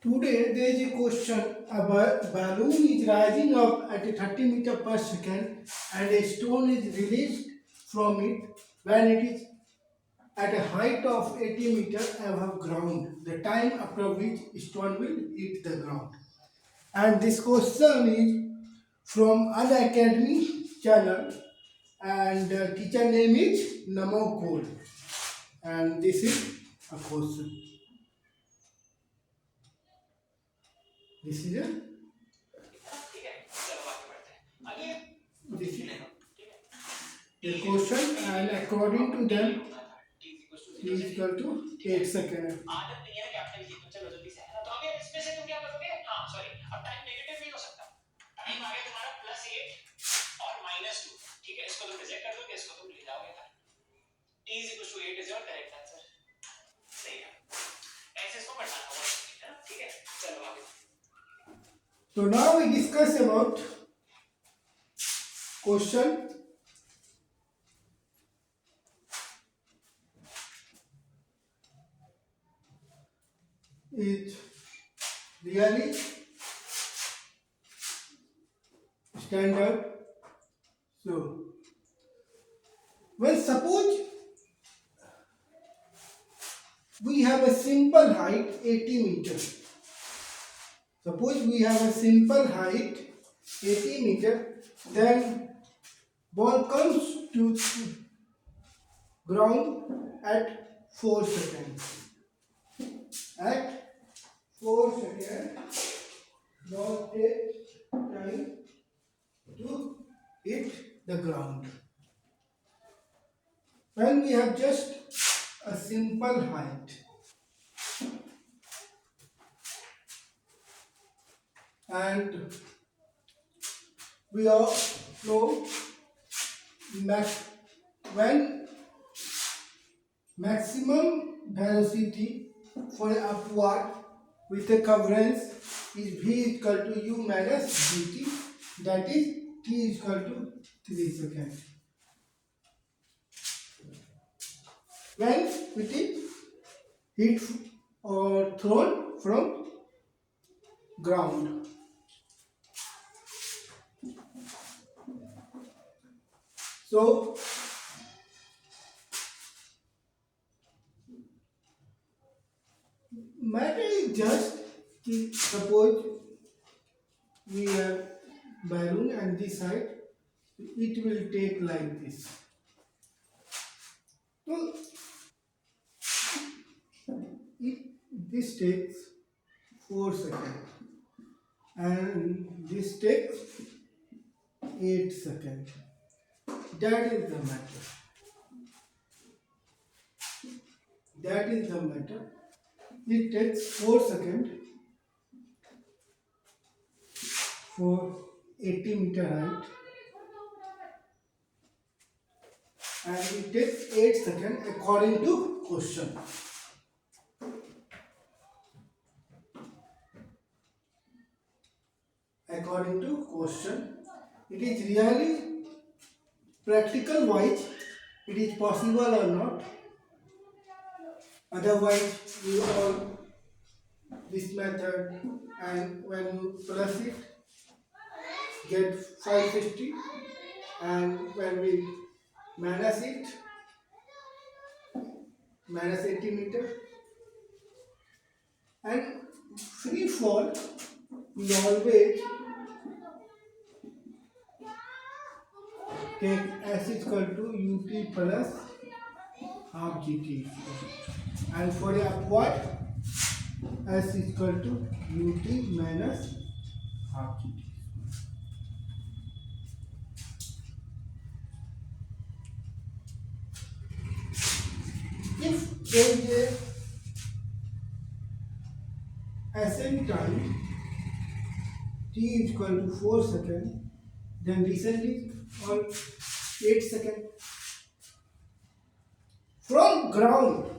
Today there is a question. A balloon is rising up at 30 meters per second and a stone is released from it when it is at a height of 80 meters above ground. The time after which stone will hit the ground. And this question is from an academy channel and teacher name is Namo Code. And this is a question. This is a this is the question, and according to them t is equal to 8 seconds. So now we discuss about question. It really standard. So well, suppose we have a simple height 80 meters. Suppose we have a simple height 80 meter, then ball comes to ground at 4 seconds. At 4 seconds, ball takes time to hit the ground. When we have just a simple height, and we are flow max when maximum velocity for upward with a coverage is v equal to u minus dt, that is t is equal to 3 seconds. When it is hit or thrown from ground. So matter is just suppose we have balloon and this side it will take like this. So it, this takes 4 seconds and this takes 8 seconds. That is the matter. That is the matter. It takes 4 seconds for 80 meter height and it takes 8 seconds according to question. According to question, it is really practical wise it is possible or not. Otherwise, we all this method and when you plus it, get 550, and when we minus it, minus 80 meter, and free fall, we always take s is equal to ut plus half gt, and for the upward s is equal to ut minus half gt. If there is a ascent time t is equal to 4 seconds, then descent is on 8 seconds. From ground,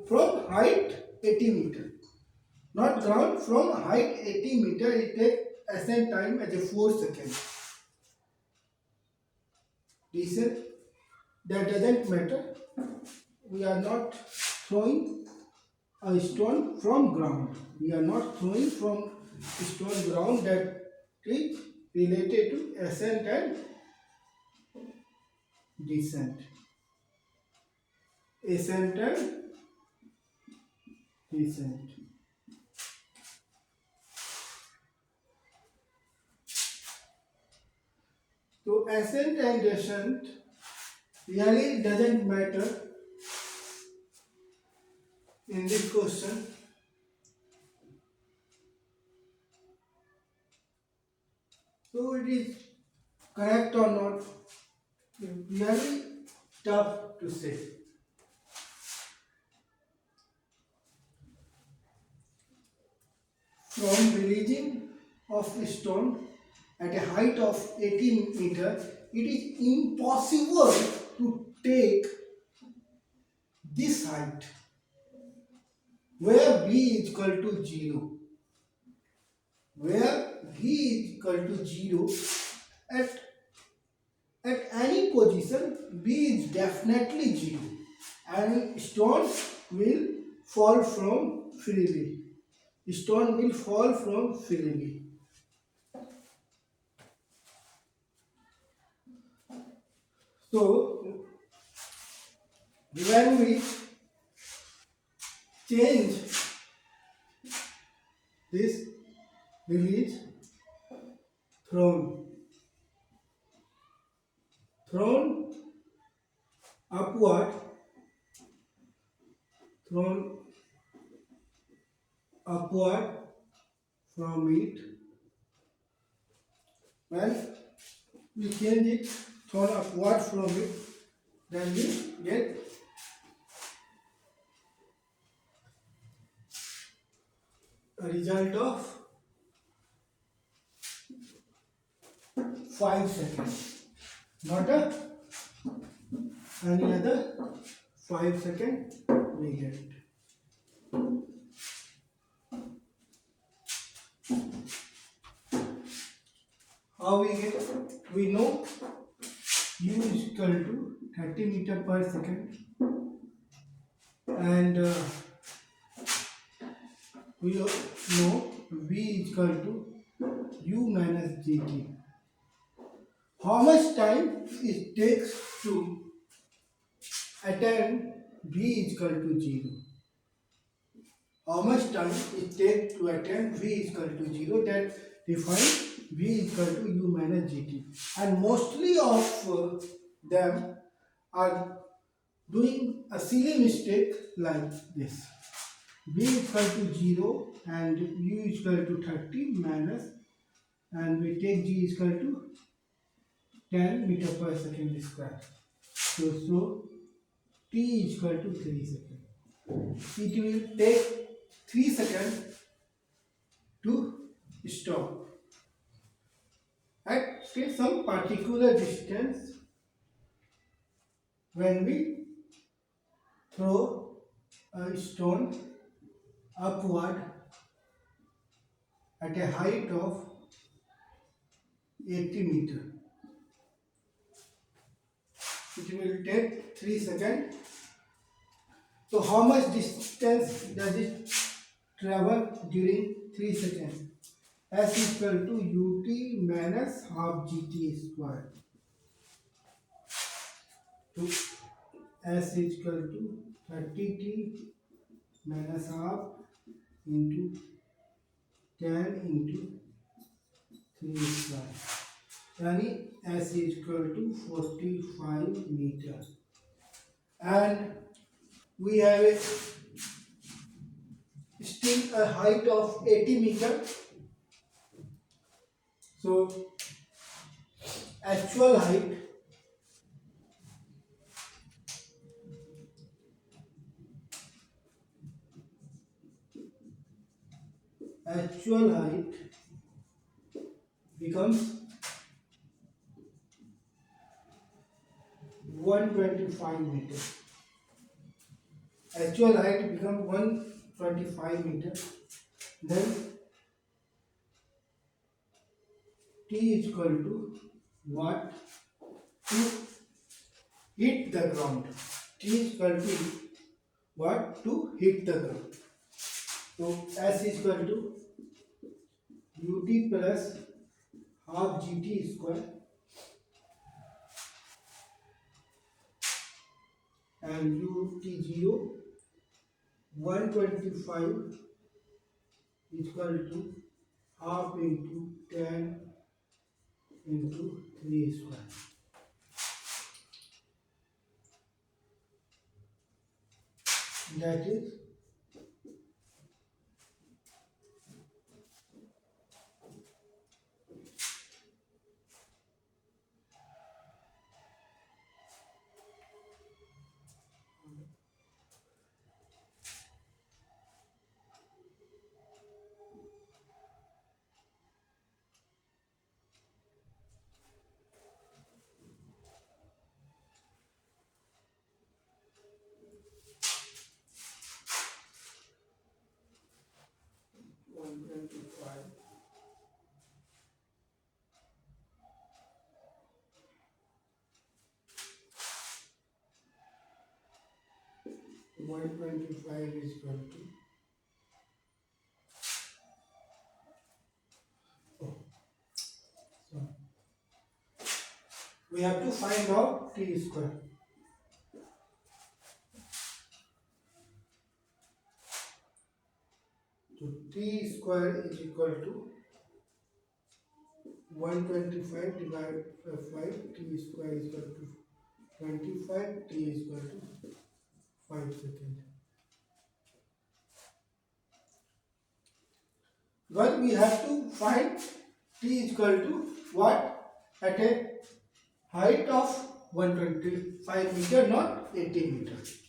from height 80 meter, not ground, from height 80 meter, it takes ascent time as a 4 seconds. Descent, that doesn't matter. We are not throwing a stone from ground. We are not throwing from stone ground, that is related to ascent and descent. Ascent and descent. So ascent and descent really doesn't matter in this question. So it is correct or not, really tough to say. From releasing of a stone at a height of 80 meter, it is impossible to take this height where v is equal to 0. Where v is equal to 0, at any position b is definitely 0 and stone will fall from freely. Stone will fall from freely. So when we change this release thrown upward, thrown upward from it, when we change it thrown upward from it, then we get a result of 5 seconds, not any other 5 seconds we get. How we get? We know u is equal to 30 meter per second, and we know v is equal to u minus gt. How much time it takes to attain v is equal to 0? How much time it takes to attain v is equal to 0, that defines v is equal to u minus gt. And mostly of them are doing a silly mistake like this. V is equal to 0 and u is equal to 30 minus, and we take g is equal to 10 meter per second square. So t is equal to 3 seconds. It will take 3 seconds to stop at some particular distance when we throw a stone upward at a height of 80 meter. It will take 3 seconds. So how much distance does it travel during 3 seconds? S is equal to ut minus half gt square. So S is equal to 30t minus half into 10 into 3 square. Yani S is equal to 45 meter. And we have still a height of 80 meter. So actual height becomes 125 meters. Actual height becomes 125 meters. Then T is equal to what? To hit the ground. T is equal to what? To hit the ground. So S is equal to ut plus half gt square and ut0 125 equal to half into 10 into 3 square. That is 125 125 is equal to so we have to find out t square. So t square is equal to 125 divided by 5, t square is equal to 25, t is equal to 5 seconds. But we have to find t is equal to what? At a height of 125 meter, not 80 meter.